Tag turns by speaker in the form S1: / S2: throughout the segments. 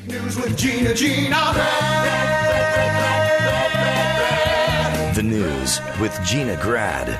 S1: News with Gina.
S2: The news with Gina Grad.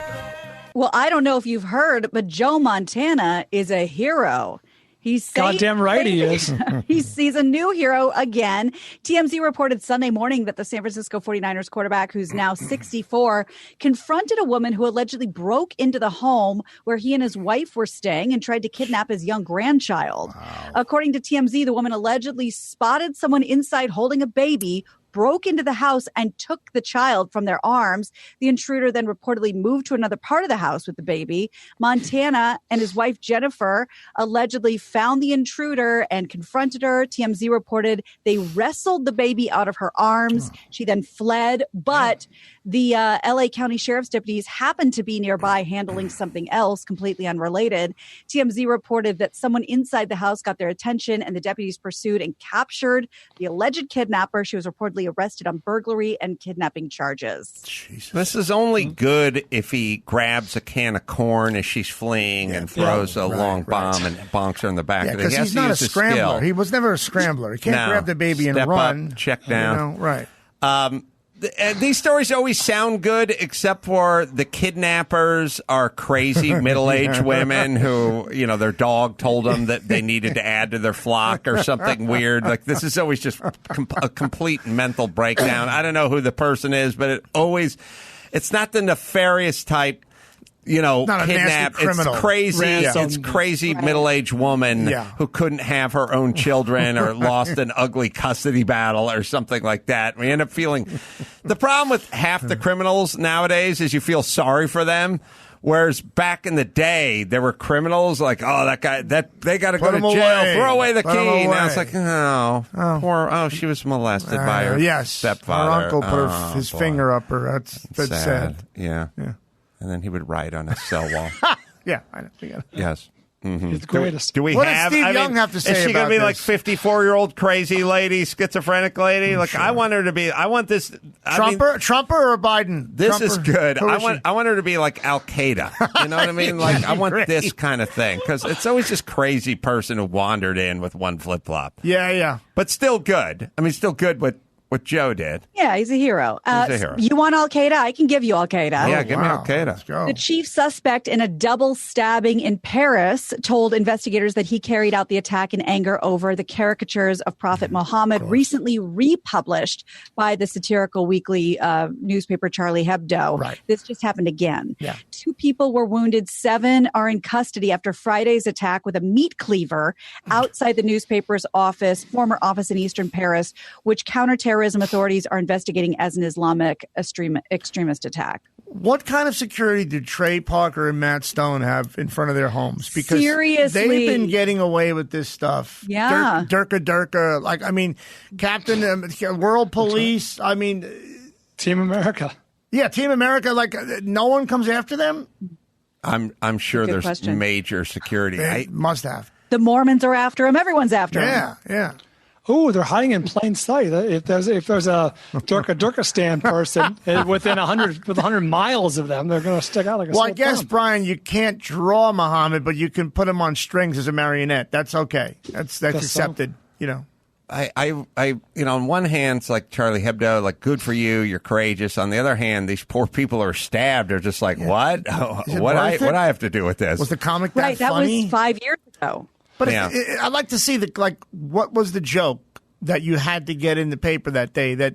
S3: Well, I don't know if you've heard, but Joe Montana is a hero. He's
S4: goddamn right he is.
S3: He's a new hero again. TMZ reported Sunday morning that the San Francisco 49ers quarterback, who's now 64, confronted a woman who allegedly broke into the home where he and his wife were staying and tried to kidnap his young grandchild. Wow. According to TMZ, the woman allegedly spotted someone inside holding a baby, broke into the house and took the child from their arms. The intruder then reportedly moved to another part of the house with the baby. Montana and his wife, Jennifer, allegedly found the intruder and confronted her. TMZ reported they wrestled the baby out of her arms. She then fled, but the LA County Sheriff's deputies happened to be nearby handling something else completely unrelated. TMZ reported that someone inside the house got their attention and the deputies pursued and captured the alleged kidnapper. She was reportedly arrested on burglary and kidnapping charges.
S5: Jesus. This is only good if he grabs a can of corn as she's fleeing and throws a long bomb and bonks her in the back of the head.
S6: Because he's not a scrambler. He was never a scrambler. He can't grab the baby and run.
S5: Up, check down.
S6: You know, right.
S5: These stories always sound good, except for the kidnappers are crazy middle-aged women who, you know, their dog told them that they needed to add to their flock or something weird. Like, this is always just a complete mental breakdown. I don't know who the person is, but it's not the nefarious type, you know, kidnap. It's crazy. It's crazy middle-aged woman who couldn't have her own children or lost an ugly custody battle or something like that. We end up feeling the problem with half the criminals nowadays is you feel sorry for them. Whereas back in the day, there were criminals like, oh, that guy, they got to go to jail. Throw away the key. Now it's like, poor, she was molested by her stepfather.
S6: Her uncle put his finger up her. That's sad.
S5: Yeah. And then he would write on a cell wall.
S6: Yeah, I know.
S5: Yes. Mm-hmm.
S4: He's the greatest.
S5: Do we
S6: what
S5: have?
S6: does Steve Young have to say about this?
S5: Is she going to be like 54-year-old crazy lady, schizophrenic lady? Like, sure. I want her to be. I want this.
S6: Trumper or Biden?
S5: This is good. I want her to be like Al Qaeda. You know what I mean? Like, I want this kind of thing because it's always this crazy person who wandered in with one flip flop.
S6: Yeah.
S5: But still good. I mean, still good what Joe did.
S3: Yeah, he's a hero. You want Al Qaeda? I can give you Al Qaeda.
S5: Yeah, give me Al Qaeda.
S6: Let's go.
S3: The chief suspect in a double stabbing in Paris told investigators that he carried out the attack in anger over the caricatures of Prophet Muhammad recently republished by the satirical weekly newspaper Charlie Hebdo.
S6: Right.
S3: This just happened again.
S6: Yeah.
S3: 2 people were wounded. 7 are in custody after Friday's attack with a meat cleaver outside the newspaper's former office in eastern Paris, which counterterrorism authorities are investigating as an Islamic extremist attack.
S6: What kind of security did Trey Parker and Matt Stone have in front of their homes? Because
S3: seriously,
S6: they've been getting away with this stuff.
S3: Yeah.
S6: Durka. Like, I mean, Captain World Police. I mean,
S4: Team America.
S6: Yeah, Team America. Like, no one comes after them?
S5: I'm sure there's major security.
S6: They must have.
S3: The Mormons are after him. Everyone's after him.
S6: Yeah.
S4: Oh, they're hiding in plain sight. If there's a Durka stand person within 100 miles of them, they're going to stick out like a
S6: I guess,
S4: thumb.
S6: Brian, you can't draw Muhammad, but you can put him on strings as a marionette. That's okay. That's accepted. So. You know.
S5: On one hand, it's like Charlie Hebdo, like, good for you, you're courageous. On the other hand, these poor people who are stabbed are just like, what? What I have to do with this?
S6: Was the comic that
S3: right? That
S6: funny?
S3: was 5 years ago.
S6: But I'd like to see what was the joke that you had to get in the paper that day? How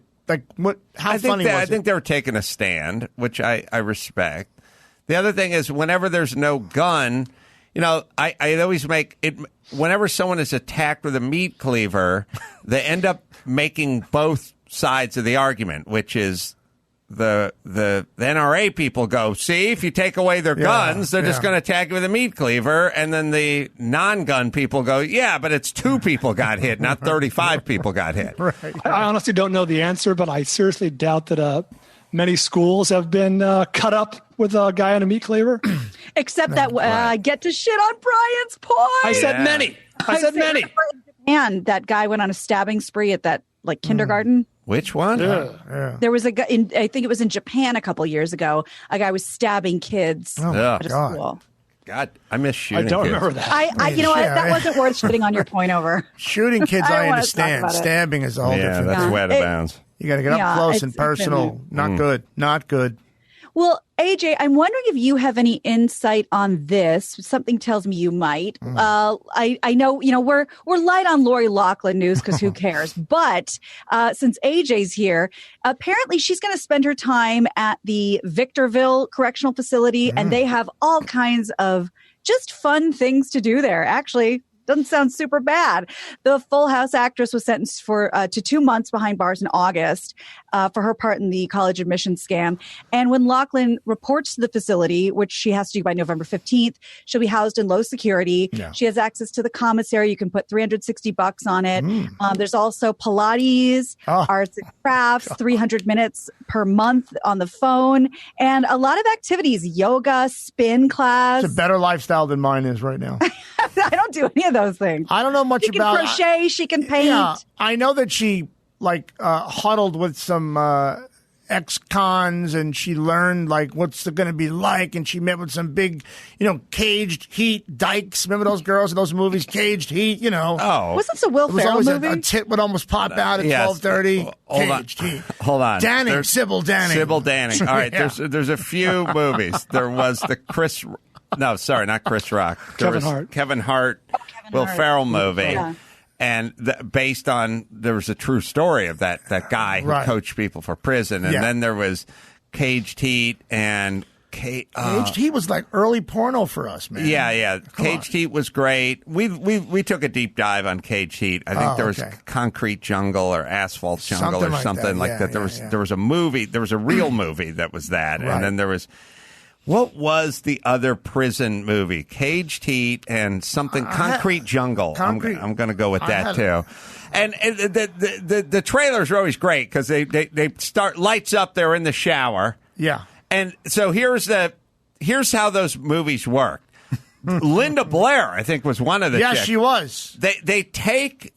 S6: funny was it?
S5: I think they were taking a stand, which I respect. The other thing is, whenever there's no gun, I always make it. Whenever someone is attacked with a meat cleaver, they end up making both sides of the argument, which is the NRA people go, see, if you take away their guns, they're just going to attack you with a meat cleaver. And then the non-gun people go, yeah, but it's 2 people got hit, not 35 people got hit.
S6: Right.
S4: I honestly don't know the answer, but I seriously doubt that many schools have been cut up with a guy on a meat cleaver.
S3: Except that I get to shit on Brian's point.
S4: I said many. I said many.
S3: And that guy went on a stabbing spree at that kindergarten.
S5: Which one?
S6: Yeah.
S3: There was a guy, I think it was in Japan a couple years ago. A guy was stabbing kids at a school.
S5: God, I miss shooting.
S4: I don't
S5: kids.
S4: remember that.
S3: You know what? That wasn't worth shitting on your point over.
S6: Shooting kids,
S3: I
S6: I
S3: don't wanna
S6: understand.
S3: talk about it.
S6: Stabbing is a whole
S5: Yeah,
S6: different
S5: that's
S6: thing.
S5: way out of bounds.
S6: You got to get up close and
S3: it's
S6: personal. Not good. Not good.
S3: Well, AJ, I'm wondering if you have any insight on this. Something tells me you might. I know, we're light on Lori Laughlin news because who cares? But since AJ's here, apparently she's going to spend her time at the Victorville Correctional Facility, and they have all kinds of just fun things to do there. Actually, doesn't sound super bad. The Full House actress was sentenced to 2 months behind bars in August for her part in the college admissions scam. And when Laughlin reports to the facility, which she has to do by November 15th, she'll be housed in low security. Yeah. She has access to the commissary. You can put $360 on it. There's also Pilates, arts and crafts, 300 minutes per month on the phone, and a lot of activities, yoga, spin class.
S6: It's a better lifestyle than mine is right now.
S3: I don't do any of those things.
S6: I don't know much about.
S3: She can crochet. She can paint.
S6: Yeah, I know that she huddled with some ex-cons, and she learned what's it going to be like, and she met with some big, Caged Heat dykes. Remember those girls in those movies, Caged Heat?
S5: Oh,
S3: wasn't this a Will Ferrell movie?
S6: A tit would almost pop out at 12:30. Caged Heat.
S5: Hold on,
S6: Danning, Sybil Danning.
S5: Sybil Danning. All right, there's a few movies. There was the Chris. No, sorry, not Chris Rock. Kevin Hart, Will Ferrell movie. Yeah. And based on, there was a true story of that guy who coached people for prison. And then there was Caged Heat and
S6: Caged Heat was like early porno for us, man.
S5: Yeah. Caged Heat was great. We took a deep dive on Caged Heat. I think there was Concrete Jungle or Asphalt Jungle or something like that. There was a movie. There was a real movie that was that. Right. And then there was... What was the other prison movie? Caged Heat and something Concrete Jungle. I'm going to go with that too. And the trailers are always great because they start lights up. They're in the shower.
S6: Yeah.
S5: And so here's how those movies work. Linda Blair, I think, was one of the.
S6: Yeah,
S5: chicks.
S6: she was.
S5: They take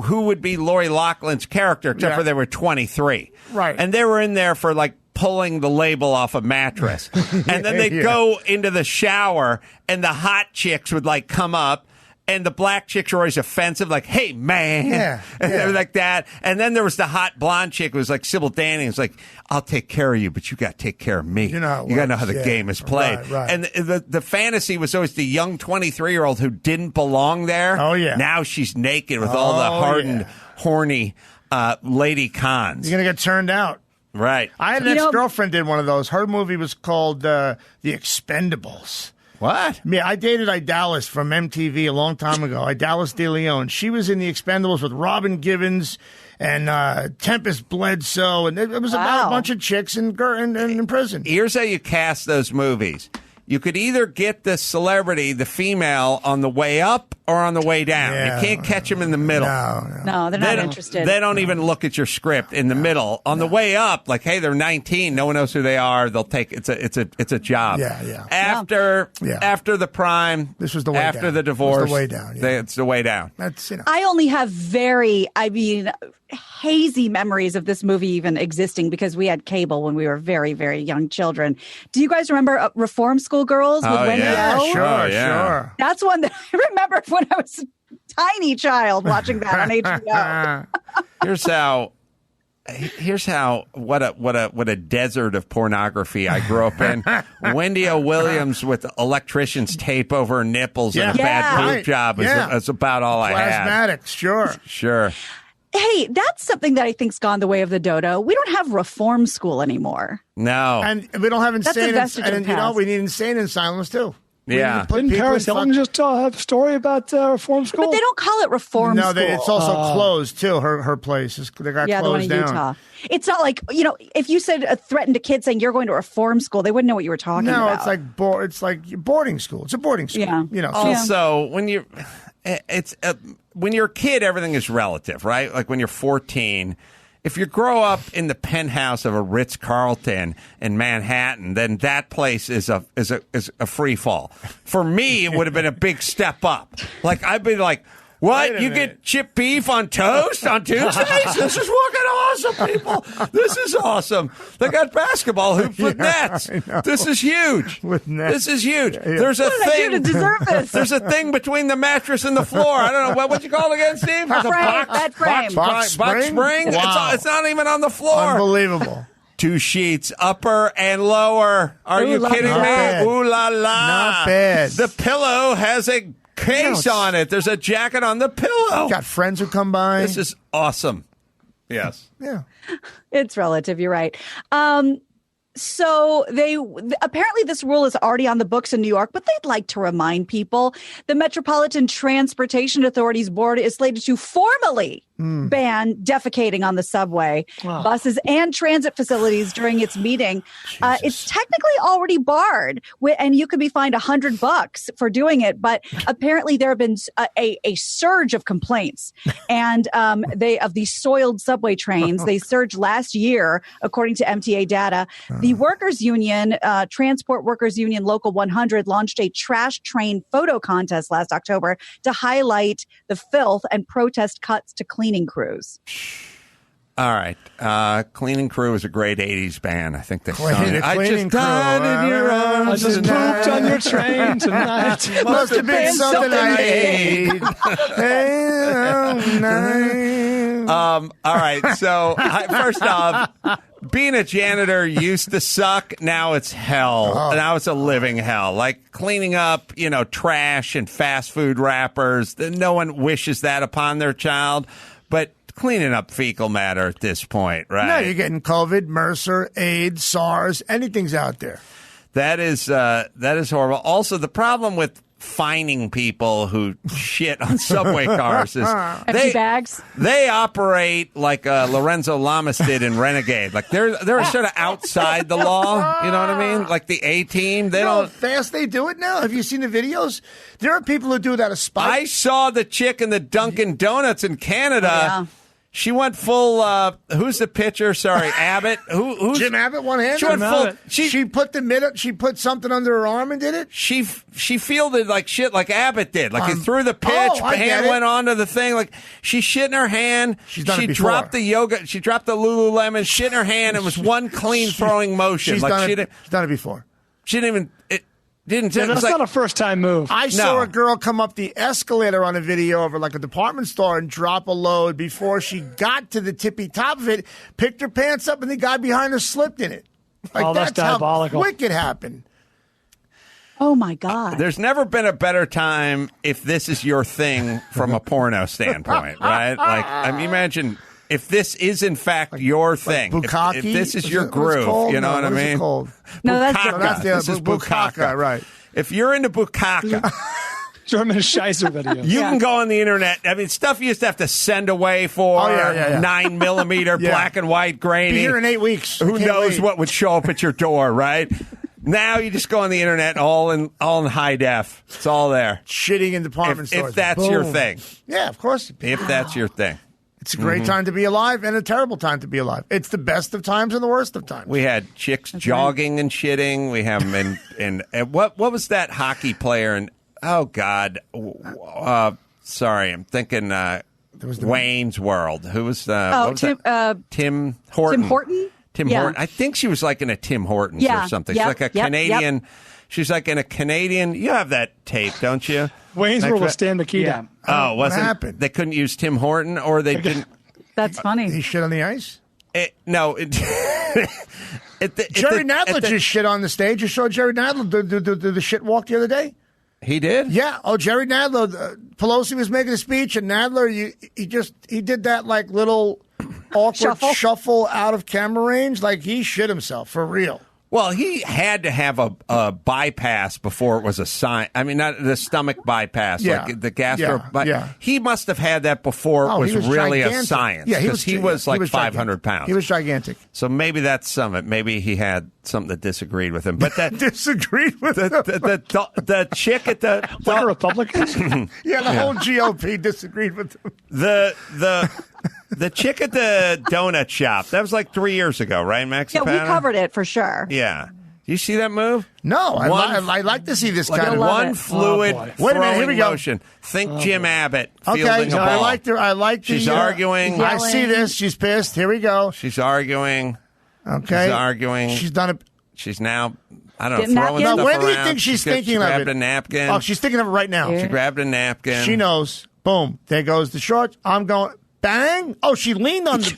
S5: who would be Lori Loughlin's character, except for they were 23.
S6: Right.
S5: And they were in there for pulling the label off a mattress. And then they'd go into the shower and the hot chicks would come up and the black chicks were always offensive, hey man. And they were like that. And then there was the hot blonde chick who was like Sybil Danning. It was I'll take care of you, but you got to take care of me. You got to know how the game is played.
S6: Right.
S5: And the fantasy was always the young 23-year-old who didn't belong there.
S6: Oh yeah.
S5: Now she's naked with all the hardened, horny lady cons.
S6: You're going to get turned out.
S5: Right.
S6: I had an ex-girlfriend did one of those. Her movie was called The Expendables.
S5: What?
S6: Yeah, I dated Idalis from MTV a long time ago. Idalis De Leon. She was in The Expendables with Robin Givens and Tempest Bledsoe, and it was about a bunch of chicks in prison.
S5: Here's how you cast those movies. You could either get the celebrity, the female, on the way up or on the way down.
S6: Yeah.
S5: You can't catch them in the middle.
S3: No, they're not interested.
S5: They don't even look at your script in the middle. On the way up, hey, they're 19. No one knows who they are. They'll take it's a job.
S6: Yeah.
S5: After the prime,
S6: this was the way
S5: after
S6: down.
S5: The divorce,
S6: it was the way down. Yeah.
S5: It's the way down.
S6: That's
S3: I only have hazy memories of this movie even existing because we had cable when we were very, very young children. Do you guys remember Reform School Girls with Wendy O?
S6: Sure.
S3: That's one that I remember when I was a tiny child watching that on HBO.
S5: Here's how what a desert of pornography I grew up in. Wendy O. Williams with electrician's tape over her nipples and a bad boob job is about all I had.
S6: Plasmatics, sure.
S3: Hey, that's something that I think's gone the way of the dodo. We don't have reform school anymore.
S5: No.
S6: And we don't have insane
S3: and
S6: we need insane asylums too.
S5: Yeah.
S4: Didn't Paris Hilton just have a story about reform school?
S3: But they don't call it reform school.
S6: No, it's also closed too. Her place they got
S3: the one
S6: closed
S3: in
S6: down.
S3: Utah. It's not if you said threatened a kid saying you're going to reform school, they wouldn't know what you were talking about.
S6: No, it's like boarding school. It's a boarding school.
S3: Yeah.
S5: Also, when you're a kid, everything is relative, right? Like when you're 14. If you grow up in the penthouse of a Ritz-Carlton in Manhattan, then that place is a free fall. For me, it would have been a big step up. I'd be like, what? You get chipped beef on toast on Tuesdays? This is fucking awesome, people. This is awesome. They got basketball hoops with nets. This is huge.
S6: With nets.
S5: This is huge. There's a
S3: What did I do to
S5: thing.
S3: deserve this?
S5: There's a thing between the mattress and the floor. I don't know. What you call it again, Steve?
S3: A frame, bed frame.
S6: Box spring? Wow.
S5: It's not even on the floor.
S6: Unbelievable.
S5: 2 sheets, upper and lower. Are
S3: Ooh
S5: you
S3: la
S5: kidding
S3: la.
S5: me?
S6: Bad.
S5: Ooh la la.
S6: Not bad.
S5: The pillow has a case on it. There's a jacket on the pillow.
S6: Got friends who come by.
S5: This is awesome. Yes.
S6: Yeah.
S3: It's relative. You're right. So apparently this rule is already on the books in New York, but they'd like to remind people the Metropolitan Transportation Authority's board is slated to formally ban defecating on the subway, buses, and transit facilities during its meeting. It's technically already barred, and you could be fined $100 for doing it. But apparently there have been a surge of complaints, and of these soiled subway trains. They surged last year, according to MTA data. The Workers Union, Transport Workers Union Local 100, launched a trash train photo contest last October to highlight the filth and protest cuts to cleaning crews.
S5: All right. Cleaning Crew is a great 80s band. I think they sung
S6: Cleaning
S5: it. I just
S6: Crew.
S5: died in your arms.
S4: I just
S5: tonight.
S4: pooped on your train tonight.
S6: Must have been something I ate.
S5: All right. So, first off, being a janitor used to suck. Now it's hell. Now it's a living hell. Like cleaning up, trash and fast food wrappers. No one wishes that upon their child. But cleaning up fecal matter at this point, right?
S6: No, you're getting COVID, MRSA, AIDS, SARS, anything's out there.
S5: That is horrible. Also, the problem with fining people who shit on subway cars is
S3: Empty bags.
S5: They operate like Lorenzo Lamas did in Renegade. Like they're sort of outside the law. You know what I mean? Like the A-Team. They
S6: You know how
S5: don't.
S6: fast they do it now? Have you seen the videos? There are people who do it out of spite.
S5: I saw the chick in the Dunkin' Donuts in Canada.
S3: Yeah.
S5: She went full. Who's the pitcher? Sorry, Abbott. Who's
S6: Jim Abbott, one hand.
S5: She went full.
S6: She put the middle. She put something under her arm and did it.
S5: She fielded like shit, like Abbott did. Like he threw the pitch,
S6: I get
S5: hand
S6: it.
S5: went onto the thing. Like she shit in her hand.
S6: She's done
S5: she
S6: it before.
S5: dropped the yoga. She dropped the Lululemon. Shit in her hand. It was one clean throwing motion.
S6: She's
S5: Like
S6: done
S5: she
S6: it.
S5: didn't.
S6: She's done it before.
S5: She didn't even. It didn't.
S4: Yeah,
S5: it was
S4: that's
S5: like,
S4: not a first-time move.
S6: I saw
S5: No.
S6: a girl come up the escalator on a video over like a department store and drop a load before she got to the tippy top of it, picked her pants up, and the guy behind her slipped in it. Like,
S4: That's diabolical.
S6: How quick it happened.
S3: Oh, my God.
S5: There's never been a better time if this is your thing from a porno standpoint, right? Like, I mean, imagine if this is in fact your thing.
S6: Bukkake?
S5: If this is
S6: Is
S5: your
S6: it- what it's
S5: groove,
S6: called?
S5: you know
S6: No,
S5: what I
S6: what is it
S5: mean?
S6: called?
S3: No, that's
S5: Bukkake.
S6: That's the
S5: This is
S6: bukkake, right.
S5: If you're into bukkake,
S4: German Scheiser video.
S5: you can go on the internet. I mean, stuff you used to have to send away for
S6: Oh, yeah.
S5: 9mm
S6: Yeah.
S5: black and white grainy.
S6: Be here in 8 weeks.
S5: Who
S6: I can't
S5: knows
S6: wait.
S5: what would show up at your door, right? Now you just go on the internet, all in high def. It's all there.
S6: Shitting in department stores.
S5: If that's your
S6: Boom.
S5: thing,
S6: Yeah, of course.
S5: if that's your thing.
S6: It's a great time to be alive and a terrible time to be alive. It's the best of times and the worst of times.
S5: We had chicks jogging and shitting. We have them in what was that hockey player? And oh God, sorry, I'm thinking Wayne's World. Who was what was
S3: Tim,
S5: that? Tim Horton.
S3: Tim Horton?
S5: Tim
S3: Yeah.
S5: Horton. I think she was like in a Tim Hortons
S3: Yeah.
S5: or something.
S3: Yep.
S5: She's like a
S3: Yep.
S5: Canadian. She's like in a Canadian. You have that tape, don't you?
S4: Wayne's World will stand the key down.
S5: Oh, wasn't
S6: happened?
S5: they couldn't use Tim Horton, or they didn't?
S3: That's funny.
S6: He shit on the ice?
S5: No.
S6: Jerry Nadler just shit on the stage. You saw Jerry Nadler do the shit walk the other day?
S5: He did?
S6: Yeah. Oh, Jerry Nadler. Pelosi was making a speech, and Nadler, he did that like little awkward shuffle out of camera range. Like he shit himself for real.
S5: Well, he had to have a bypass before it was a sign. I mean, not the stomach bypass,
S6: Yeah.
S5: like the gastro.
S6: Yeah.
S5: But
S6: Yeah.
S5: he must have had that before it was
S6: he was
S5: really a
S6: gigantic.
S5: science.
S6: Yeah,
S5: he was like 500
S6: gigantic.
S5: pounds.
S6: He was gigantic.
S5: So maybe that's some of it. Maybe he had something that disagreed with him. But that
S6: Disagreed with him.
S5: the chick at the
S4: Like a Republican?
S6: Yeah, the whole GOP disagreed with him.
S5: the chick at the donut shop. That was like 3 years ago, right, Max?
S3: Yeah, we covered it for sure.
S5: Yeah. You see that move?
S6: No, I like to see this kind of
S5: one
S3: it.
S5: fluid
S6: Wait a minute, here we go.
S5: motion. Think Jim Abbott
S6: Okay,
S5: fielding a ball.
S6: I like the.
S5: She's arguing.
S6: I see this. She's pissed. Here we go.
S5: She's arguing.
S6: Okay.
S5: She's arguing.
S6: She's done it.
S5: She's now, I don't
S3: Getting
S5: know, throwing
S3: napkins?
S5: stuff
S6: When do you
S5: around.
S6: think she's thinking of it?
S5: She grabbed a napkin.
S6: Oh, she's thinking of it right now.
S5: She grabbed a napkin.
S6: She knows. Boom. There goes the shorts. I'm going. Bang. Oh, she leaned on the.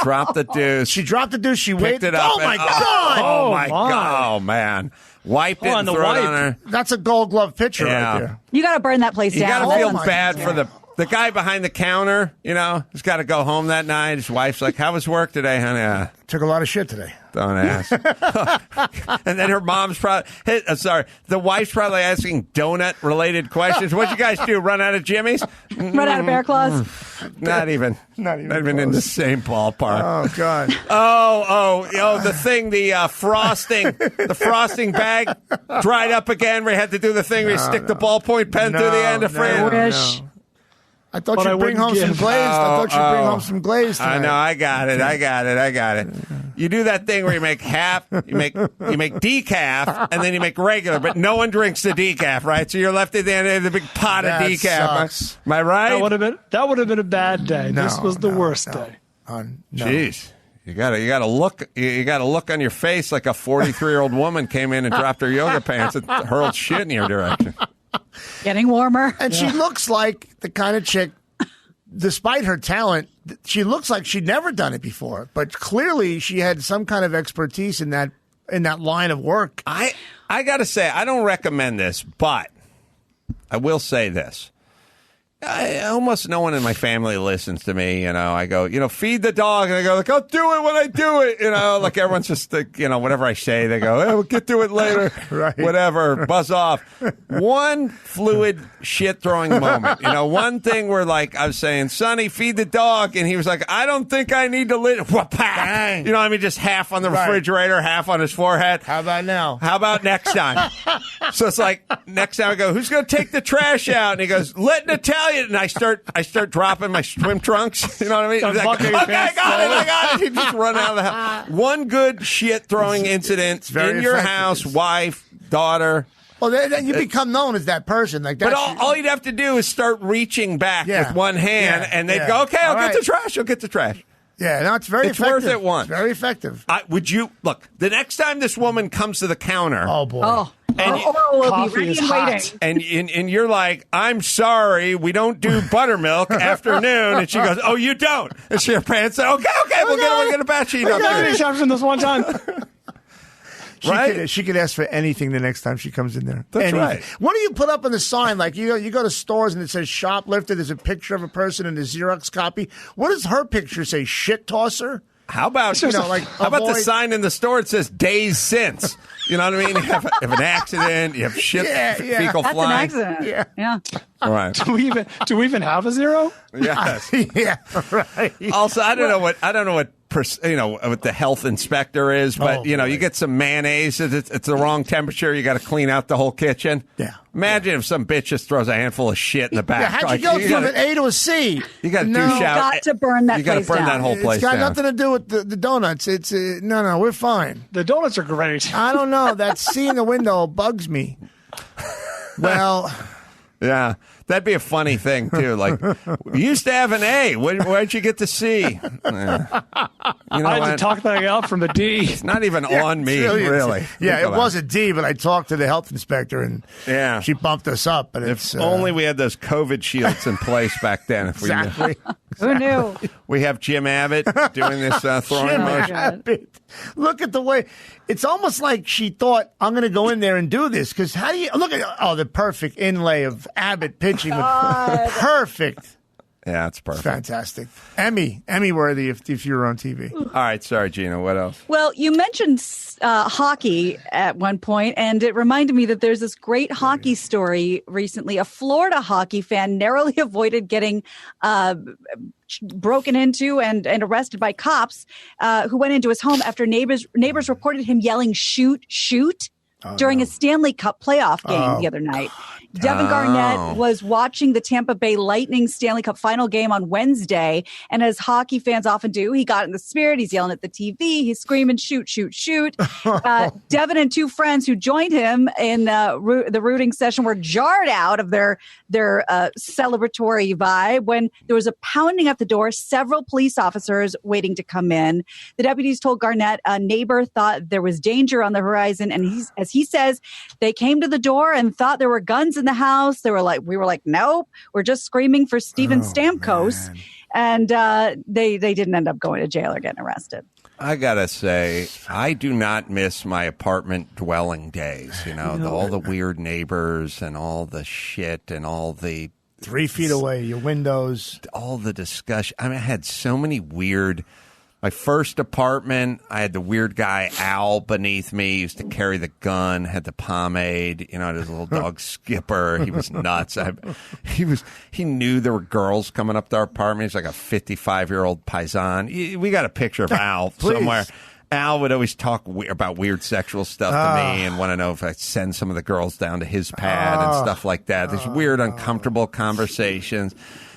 S5: Dropped the deuce.
S6: She dropped the deuce. She
S5: picked
S6: waited.
S5: it up.
S6: Oh, my
S5: and-
S6: God.
S5: Oh, my
S4: my.
S5: God. Oh, man. Wiped it and
S4: the
S5: threw it
S4: wipe.
S5: on her.
S6: That's a Gold Glove pitcher
S5: Yeah.
S6: right there.
S3: You got to burn that place
S5: You
S3: down.
S5: got to
S3: That
S5: feel
S3: one's-
S5: bad for the guy behind the counter, he's got to go home that night. His wife's like, how was work today, honey?
S6: Took a lot of shit today.
S5: Don't ask. And then her mom's probably, the wife's probably asking donut-related questions. What'd you guys do, run out of Jimmy's?
S3: Run out of bear claws.
S5: Not even in the same ballpark.
S6: Oh, God.
S5: The thing, the frosting bag dried up again. We had to do the thing where you stick the ballpoint pen through the end of frame.
S3: Wish.
S6: I thought
S4: But I
S6: you'd bring home
S4: wouldn't
S6: some
S4: give.
S6: glazed. I thought you'd bring home some glazed tonight.
S5: I know. I got it. You do that thing where you make half, you make decaf, and then you make regular, but no one drinks the decaf, right? So you're left at the end of the big pot
S6: That
S5: of decaf.
S6: sucks.
S5: Am I right?
S4: That would have been a bad day.
S6: No,
S4: This was the
S6: no,
S4: worst
S6: no.
S4: day.
S6: No.
S5: Jeez. You gotta look on your face like a 43-year-old woman came in and dropped her yoga pants and hurled shit in your direction.
S3: Getting warmer.
S6: And she looks like the kind of chick, despite her talent, she looks like she'd never done it before. But clearly she had some kind of expertise in that line of work.
S5: I gotta say, I don't recommend this, but I will say this. Almost no one in my family listens to me. I go, feed the dog. And they go, like, I'll do it when I do it. Like everyone's just, like, whatever I say, they go, we'll get to it later.
S6: Right.
S5: Whatever. Buzz off. One fluid shit throwing moment. One thing where, like, I was saying, Sonny, feed the dog. And he was like, I don't think I need to
S6: Bang.
S5: just half on the
S6: Right.
S5: refrigerator, half on his forehead.
S6: How about now?
S5: How about next time? So it's like, next time I go, who's going to take the trash out? And he goes, let Natalia. And I start dropping my swim trunks. You know what I mean? He's like, okay, I got it. He just run out of the house. One good shit throwing incident
S6: very
S5: in your
S6: effective.
S5: house, wife, daughter.
S6: Well, then you become known as that person. Like that.
S5: But all you'd have to do is start reaching back
S6: Yeah.
S5: with one hand,
S6: Yeah.
S5: and they'd
S6: Yeah.
S5: go, okay, I'll
S6: All
S5: get
S6: right.
S5: the trash. I'll get the trash.
S6: Yeah, no, it's very
S5: It's
S6: effective.
S5: worth it once.
S6: It's very effective.
S5: Would you look the next time this woman comes to the counter?
S6: Oh, boy.
S3: Oh,
S5: And
S3: Oral will be
S4: coffee
S3: ready
S4: is
S3: and
S4: hot.
S3: waiting.
S5: And you're like, I'm sorry, we don't do buttermilk afternoon. And she goes, oh, you don't? And she pants said, okay, we'll get a batch sheet up
S4: I
S5: there.
S4: finished after this one time.
S5: Right?
S6: She could ask for anything the next time she comes in there.
S5: That's
S6: anything.
S5: right.
S6: What do you put up on the sign? Like you go to stores and it says shoplifter. There's a picture of a person in a Xerox copy. What does her picture say? Shit tosser?
S5: How about
S6: like
S5: how about the
S6: avoid-
S5: sign in the store? It says days since. You know what I mean? You have an accident. You have shit,
S6: Yeah.
S5: fecal
S3: That's
S5: flying.
S3: an accident. Yeah.
S5: All right.
S4: Do we even have a zero?
S5: Yes.
S6: Yeah, right.
S5: Also, I don't know what what the health inspector is, but
S6: Oh,
S5: you
S6: boy.
S5: get some mayonnaise. It's the wrong temperature. You got to clean out the whole kitchen.
S6: Yeah.
S5: Imagine if some bitch just throws a handful of shit in the back.
S6: Yeah, how'd
S5: Like,
S6: you go from
S5: gotta-
S6: an A to a C?
S5: You got to
S6: No.
S5: douche out.
S3: Got to burn that
S5: You got to
S3: place
S5: burn
S3: down.
S5: that whole place
S6: It's got
S5: down.
S6: nothing to do with the donuts. It's no, we're fine.
S4: The donuts are great.
S6: I don't know. That C in the window bugs me. Well,
S5: Yeah, that'd be a funny thing too. Like, we used to have an A. Where'd you get the C? You know
S4: I had
S5: what?
S4: to talk that out from a D.
S5: It's not even on me,
S6: it's
S5: really.
S6: Yeah,
S5: Think
S6: it
S5: about
S6: was a D, but I talked to the health inspector and
S5: Yeah.
S6: she bumped us up. But
S5: If
S6: it's
S5: only we had those COVID shields in place back then. If we knew.
S6: exactly.
S3: Who knew?
S5: We have Jim Abbott doing this throwing
S6: Jim
S5: motion.
S6: Abbott. Look at the way it's almost like she thought I'm going to go in there and do this because how do you look at the perfect inlay of Abbott pitching with perfect,
S5: Yeah, it's perfect.
S6: fantastic, Emmy worthy if you were on TV.
S5: All right, sorry, Gina. What else?
S3: Well, you mentioned hockey at one point, and it reminded me that there's this great hockey story recently. A Florida hockey fan narrowly avoided getting broken into and arrested by cops who went into his home after neighbors reported him yelling, shoot, shoot, during a Stanley Cup playoff game the other night. Devin Garnett was watching the Tampa Bay Lightning Stanley Cup final game on Wednesday. And as hockey fans often do, he got in the spirit. He's yelling at the TV. He's screaming, shoot, shoot, shoot. Devin and two friends who joined him in the rooting session were jarred out of their celebratory vibe when there was a pounding at the door, several police officers waiting to come in. The deputies told Garnett a neighbor thought there was danger on the horizon. And as he says, they came to the door and thought there were guns in the house. We were like, nope, we're just screaming for Steven Stamkos. Man. And they didn't end up going to jail or getting arrested.
S5: I gotta say, I do not miss my apartment dwelling days. All the weird neighbors and all the shit and all the
S6: 3 feet away, your windows,
S5: all the discussion. I mean, I had so many weird. My first apartment, I had the weird guy Al beneath me. He used to carry the gun, had the pomade. Had his little dog Skipper. He was nuts. He knew there were girls coming up to our apartment. He's like a 55-year-old paisan. We got a picture of Al somewhere. Al would always talk about weird sexual stuff to me and want to know if I'd send some of the girls down to his pad and stuff like that. There's weird, uncomfortable conversations.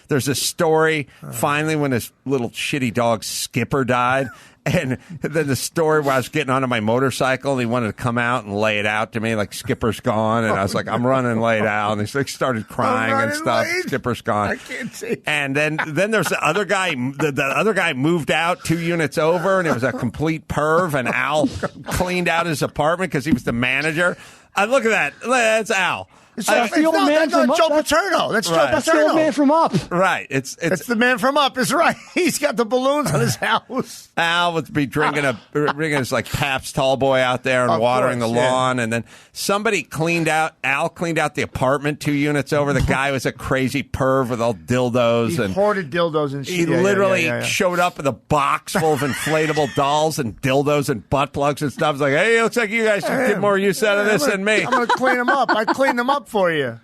S5: There's a story, finally, when this little shitty dog Skipper died. And then the story where I was getting onto my motorcycle and he wanted to come out and lay it out to me, like Skipper's gone. And I was like, I'm running and lay it out. And he started crying and stuff. Skipper's gone.
S6: I can't see.
S5: And then there's the other guy. The other guy moved out 2 units over, and it was a complete perv. And Al cleaned out his apartment because he was the manager. Look at that. That's Al.
S4: That's the old man from
S6: Joe
S4: Up.
S6: Paterno. That's Joe
S4: That's the old
S6: Paterno.
S4: man from Up.
S5: Right. It's
S6: the man from Up. Is right. He's got the balloons on his house.
S5: Al would be drinking his like Pabst Tall Boy out there and watering the lawn, and then Al cleaned out the apartment 2 units over. The guy was a crazy perv with all dildos.
S6: He hoarded dildos and shit.
S5: He literally showed up with a box full of inflatable dolls and dildos and butt plugs and stuff. It's like, hey, it looks like you guys get more use out of this than me.
S6: I'm going to clean them up. I cleaned them up for you.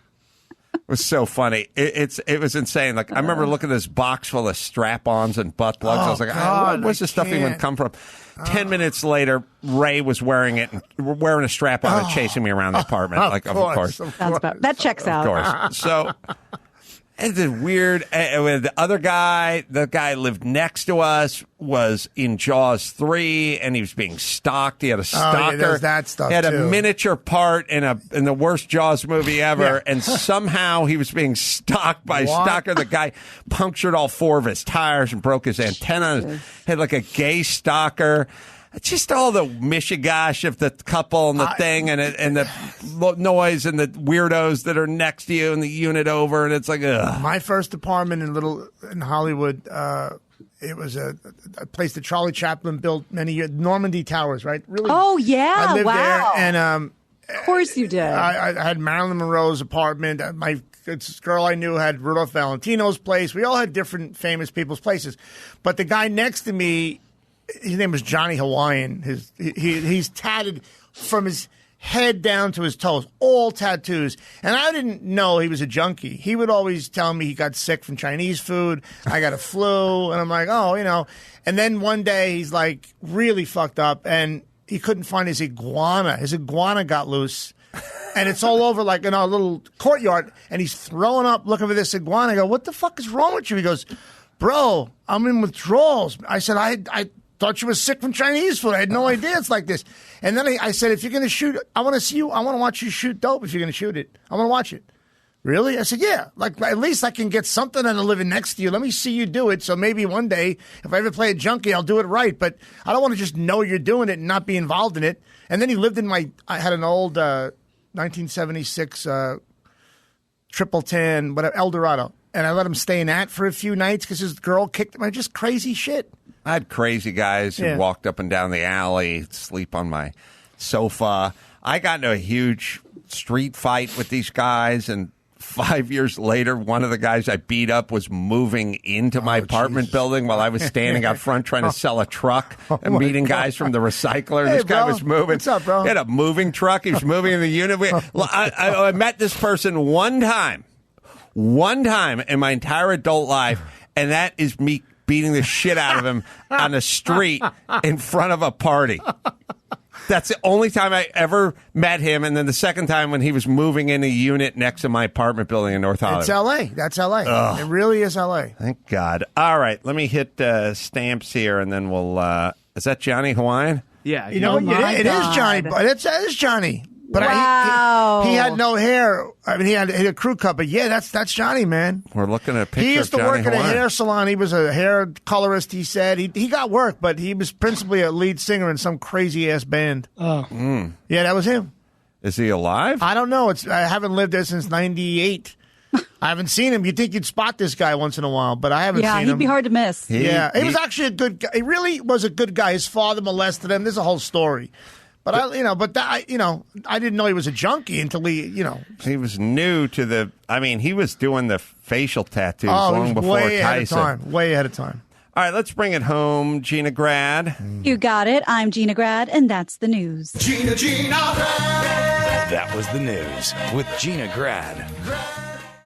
S5: It was so funny. It was insane. Like I remember looking at this box full of strap-ons and butt plugs. I was like, where's the stuff even come from? 10 minutes later, Ray was wearing it, wearing a strap-on and chasing me around the apartment. Of course.
S3: That checks out.
S5: Of course. So it's weird. The other guy, the guy lived next to us, was in Jaws 3, and he was being stalked. He had a stalker.
S6: There's that stuff
S5: he had
S6: too.
S5: A miniature part in the worst Jaws movie ever, and somehow he was being stalked by a stalker. The guy punctured all 4 of his tires and broke his antenna. Had like a gay stalker. Just all the mishigash of the couple and the thing and the noise and the weirdos that are next to you and the unit over, and it's like, ugh.
S6: My first apartment in Hollywood, it was a place that Charlie Chaplin built many years, Normandy Towers, right? Really?
S3: Oh, yeah.
S6: I lived
S3: wow.
S6: there, and
S3: of course you did.
S6: I had Marilyn Monroe's apartment. This girl I knew had Rudolph Valentino's place. We all had different famous people's places, but the guy next to me, his name was Johnny Hawaiian. He's tatted from his head down to his toes, all tattoos. And I didn't know he was a junkie. He would always tell me he got sick from Chinese food. I got a flu. And I'm like, And then one day he's like really fucked up and he couldn't find his iguana. His iguana got loose. And it's all over like in our little courtyard. And he's throwing up looking for this iguana. I go, what the fuck is wrong with you? He goes, bro, I'm in withdrawals. I said, I thought you were sick from Chinese food. I had no idea it's like this. And then I said, if you're going to shoot, I want to see you. I want to watch you shoot dope if you're going to shoot it. I want to watch it. Really? I said, yeah. Like, at least I can get something out of living next to you. Let me see you do it. So maybe one day, if I ever play a junkie, I'll do it right. But I don't want to just know you're doing it and not be involved in it. And then he lived in I had an old 1976 triple tan, whatever, Eldorado. And I let him stay in that for a few nights because his girl kicked him. Just crazy shit.
S5: I had crazy guys who walked up and down the alley, sleep on my sofa. I got into a huge street fight with these guys, and 5 years later, one of the guys I beat up was moving into my apartment building while I was standing out front trying to sell a truck and meeting guys from the recycler.
S6: Hey,
S5: this guy
S6: bro.
S5: was moving.
S6: What's up, bro?
S5: He had a moving truck. He was moving in the unit. I met this person one time in my entire adult life, and that is me beating the shit out of him on the street in front of a party. That's the only time I ever met him. And then the second time when he was moving in a unit next to my apartment building in North Hollywood.
S6: It's L.A. That's L.A.
S5: Ugh.
S6: It really is L.A.
S5: Thank God. All right, let me hit stamps here, and then we'll. Is that Johnny Hawaiian?
S1: Yeah.
S6: You know, it is Johnny. But it is Johnny. But
S3: Wow.
S6: he had no hair. I mean, he had a crew cut. But yeah, that's Johnny, man.
S5: We're looking at a picture
S6: He used to
S5: of Johnny
S6: work at a
S5: Hawaiian.
S6: hair salon. He was a hair colorist. He said he got work, but he was principally a lead singer in some crazy ass band.
S4: Oh.
S6: Yeah, that was him.
S5: Is he alive?
S6: I don't know. I haven't lived there since '98. I haven't seen him. You'd think you'd spot this guy once in a while, but I haven't seen him.
S3: Yeah, he'd be hard to miss.
S6: He was actually a good guy. He really was a good guy. His father molested him. There's a whole story. But I didn't know he was a junkie until
S5: He was new to the. I mean, he was doing the facial tattoos
S6: he
S5: long
S6: was
S5: before
S6: way ahead of
S5: Tyson.
S6: time. Way ahead of time.
S5: All right, let's bring it home, Gina Grad.
S3: You got it. I'm Gina Grad, and that's the news.
S2: That was the news with Gina Grad.